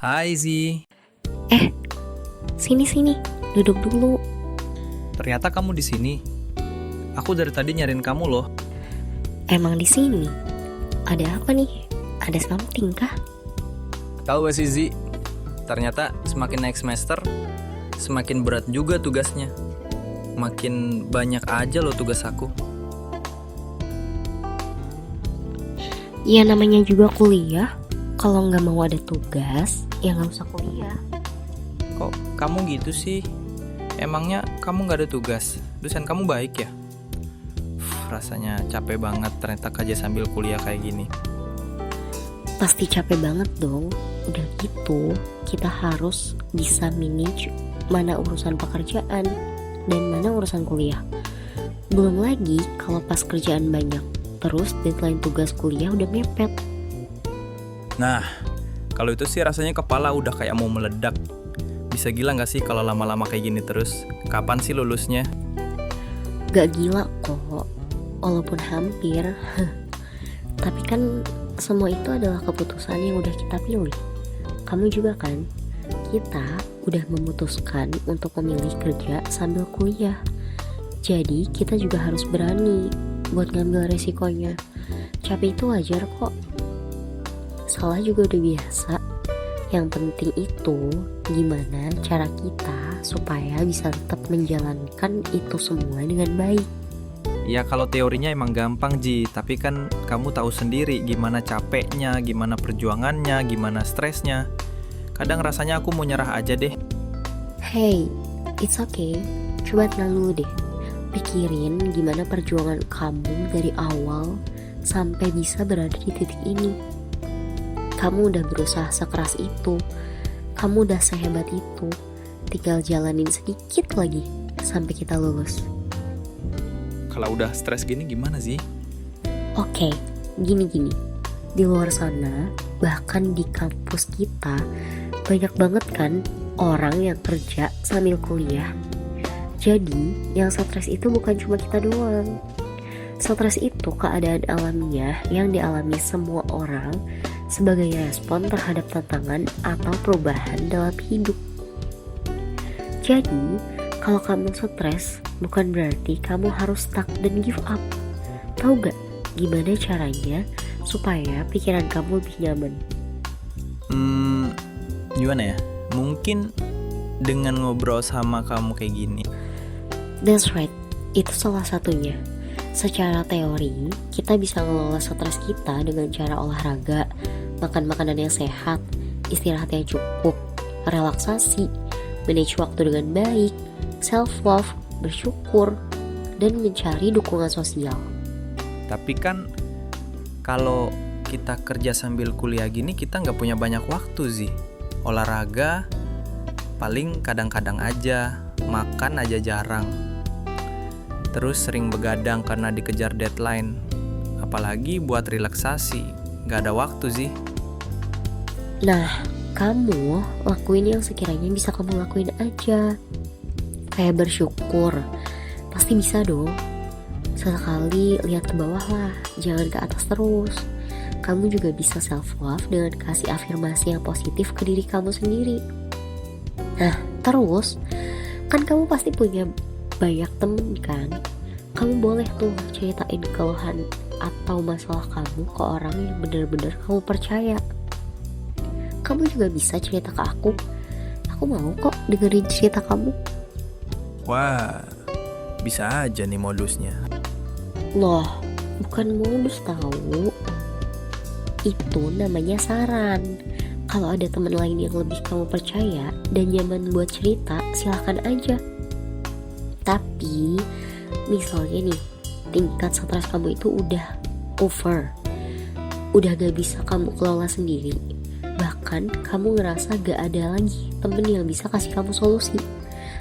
Hai Zi, Eh, sini, duduk dulu. ternyata kamu di sini. Aku dari tadi nyariin kamu loh. Emang di sini? Ada apa nih? Ada something kah? Tahu gak sih Zi, ternyata semakin naik semester, semakin berat juga tugasnya. Makin banyak aja loh tugas aku. Ya namanya juga kuliah. Kalau nggak mau ada tugas, ya nggak usah kuliah. Kok kamu gitu sih? Emangnya kamu gak ada tugas? Dosen kamu baik ya? Rasanya capek banget ternyata kerja sambil kuliah kayak gini. Pasti capek banget dong. Udah gitu, kita harus bisa manage mana urusan pekerjaan dan mana urusan kuliah. Belum lagi kalau pas kerjaan banyak, terus deadline tugas kuliah udah mepet. Nah, kalau itu sih rasanya kepala udah kayak mau meledak. Bisa gila gak sih kalau lama-lama kayak gini terus? Kapan sih lulusnya? Gak gila kok, walaupun hampir. Tapi kan semua itu adalah keputusan yang udah kita pilih. Kamu juga kan? Kita udah memutuskan untuk memilih kerja sambil kuliah. Jadi kita juga harus berani buat ngambil resikonya. Capek itu wajar kok. Salah juga udah biasa. Yang penting itu gimana cara kita supaya bisa tetap menjalankan itu semua dengan baik. Ya kalau teorinya emang gampang Ji, tapi kan kamu tahu sendiri gimana capeknya, gimana perjuangannya, gimana stresnya. Kadang rasanya aku mau nyerah aja deh. Hey, it's okay. Coba tenang dulu deh. Pikirin gimana perjuangan kamu dari awal sampai bisa berada di titik ini. Kamu udah berusaha sekeras itu. Kamu udah sehebat itu. Tinggal jalanin sedikit lagi sampai kita lulus. Kalau udah stres gini gimana sih? Oke, gini. Di luar sana, bahkan di kampus kita, banyak banget kan orang yang kerja sambil kuliah. Jadi, yang stres itu bukan cuma kita doang. Stres itu keadaan alamiah yang dialami semua orang sebagai respon terhadap tantangan atau perubahan dalam hidup. Jadi, kalau kamu stres, bukan berarti kamu harus stuck dan give up. Tahu gak gimana caranya supaya pikiran kamu lebih nyaman? Gimana ya? Mungkin dengan ngobrol sama kamu kayak gini. That's right, itu salah satunya. Secara teori, kita bisa ngelola stres kita dengan cara olahraga, makan makanan yang sehat, istirahat yang cukup, relaksasi, manage waktu dengan baik, self-love, bersyukur, dan mencari dukungan sosial. Tapi kan kalau kita kerja sambil kuliah gini kita nggak punya banyak waktu sih. Olahraga paling kadang-kadang aja, makan aja jarang. Terus sering begadang karena dikejar deadline. Apalagi buat relaksasi, nggak ada waktu sih. Nah, kamu lakuin yang sekiranya bisa kamu lakuin aja. Kayak bersyukur, pasti bisa dong. Sesekali lihat ke bawah lah, jangan ke atas terus. Kamu juga bisa self-love dengan kasih afirmasi yang positif ke diri kamu sendiri. Nah, terus, kan kamu pasti punya banyak temen kan? Kamu boleh tuh ceritain keluhan atau masalah kamu ke orang yang benar-benar kamu percaya. Kamu juga bisa cerita ke aku. Aku mau kok dengerin cerita kamu. Wah, bisa aja nih modusnya. Loh, bukan modus tahu. Itu namanya saran. Kalau ada teman lain yang lebih kamu percaya dan nyaman buat cerita, silahkan aja. Tapi, misalnya nih, tingkat stres kamu itu udah over. Udah gak bisa kamu kelola sendiri. Bahkan kamu ngerasa gak ada lagi temen yang bisa kasih kamu solusi.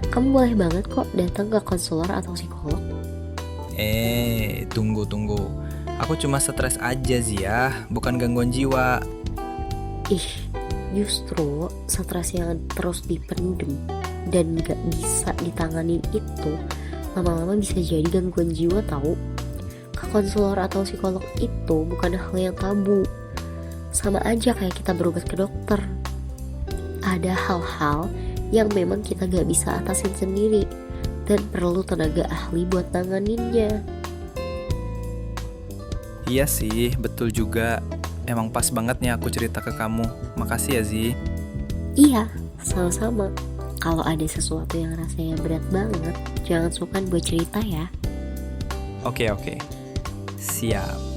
Kamu boleh banget kok datang ke konselor atau psikolog. Tunggu. Aku cuma stres aja sih ya, bukan gangguan jiwa. Ih, justru stres yang terus dipendem dan gak bisa ditanganin itu lama-lama bisa jadi gangguan jiwa tahu. Ke konselor atau psikolog itu bukan hal yang tabu. Sama aja kayak kita berobat ke dokter. ada hal-hal yang memang kita gak bisa atasin sendiri dan perlu tenaga ahli buat nanganinnya. Iya sih, betul juga. Emang pas banget nih aku cerita ke kamu. Makasih ya, Zi. Iya, sama-sama. Kalau ada sesuatu yang rasanya berat banget, jangan sungkan buat cerita ya. Oke. Siap.